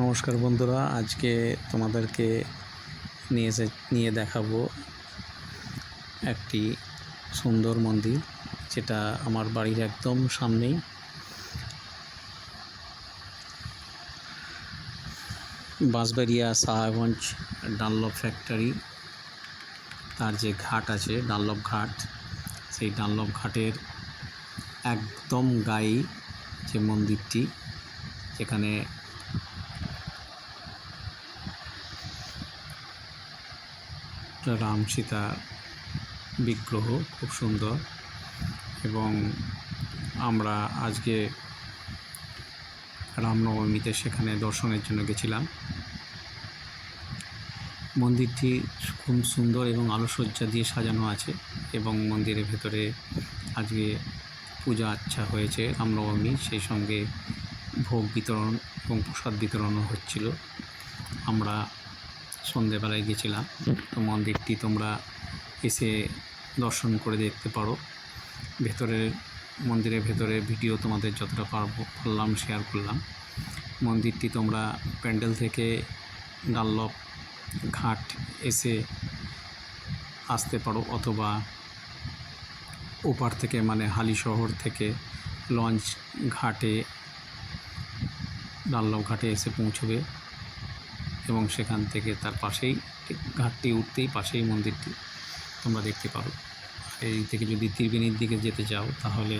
নমস্কার বন্ধুরা, আজকে তোমাদেরকে নিয়ে দেখাবো একটি সুন্দর মন্দির, যেটা আমার বাড়ির একদম সামনেই। বাঁশবাড়িয়া সাহাগঞ্জ ডানলপ ফ্যাক্টরি, তার যে ঘাট আছে ডানলপ ঘাট, সেই ডানলপ ঘাটের একদম গায়ে যে মন্দিরটি, যেখানে রাম সীতা বিগ্রহ খুব সুন্দর। এবং আমরা আজকে রামনবমীতে সেখানে দর্শনের জন্য গেছিলাম। মন্দিরটি খুব সুন্দর এবং আলোকসজ্জা দিয়ে সাজানো আছে, এবং মন্দিরের ভেতরে আজকে পূজা আচ্ছা হয়েছে রামনবমী, সেই সঙ্গে ভোগ বিতরণ এবং প্রসাদ বিতরণও হচ্ছিল। আমরা সন্ধেবেলায় গেছিলাম, তো মন্দিরটি তোমরা এসে দর্শন করে দেখতে পারো। মন্দিরের ভেতরে ভিডিও তোমাদের যতটা পারলাম শেয়ার করলাম। মন্দিরটি তোমরা প্যান্ডেল থেকে ডানলপ ঘাট এসে আসতে পারো, অথবা ওপার থেকে মানে হালিশহর থেকে লঞ্চ ঘাটে ডানলপ ঘাটে এসে পৌঁছবে, এবং সেখান থেকে তার পাশেই ঘাটটি উঠতেই পাশেই মন্দিরটি তোমরা দেখতে পারো। এই থেকে যদি ত্রিবেণীর দিকে যেতে চাও, তাহলে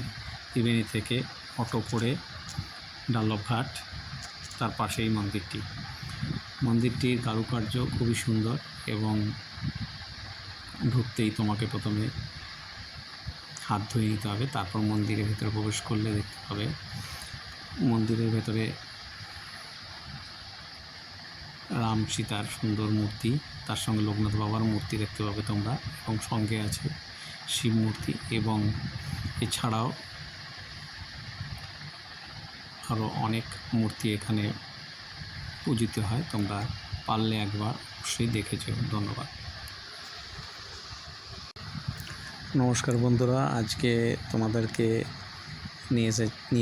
ত্রিবেণী থেকে অটো করে ডানলপ ঘাট, তার পাশেই মন্দিরটির কারুকার্য খুবই সুন্দর। এবং ঢুকতেই তোমাকে প্রথমে হাত ধুয়ে নিতে হবে, তারপর মন্দিরের ভেতরে প্রবেশ করলে দেখতে পাবে মন্দিরের ভেতরে রাম সীতার সুন্দর মূর্তি, তার সঙ্গে লোকনাথ বাবার মূর্তি দেখতে পাবে তোমরা, এবং সঙ্গে আছে শিব মূর্তি। এবং এছাড়াও আরও অনেক মূর্তি এখানে পূজিত হয়। তোমরা পারলে একবার অবশ্যই দেখে যেও। ধন্যবাদ। নমস্কার বন্ধুরা, আজকে তোমাদেরকে নিয়ে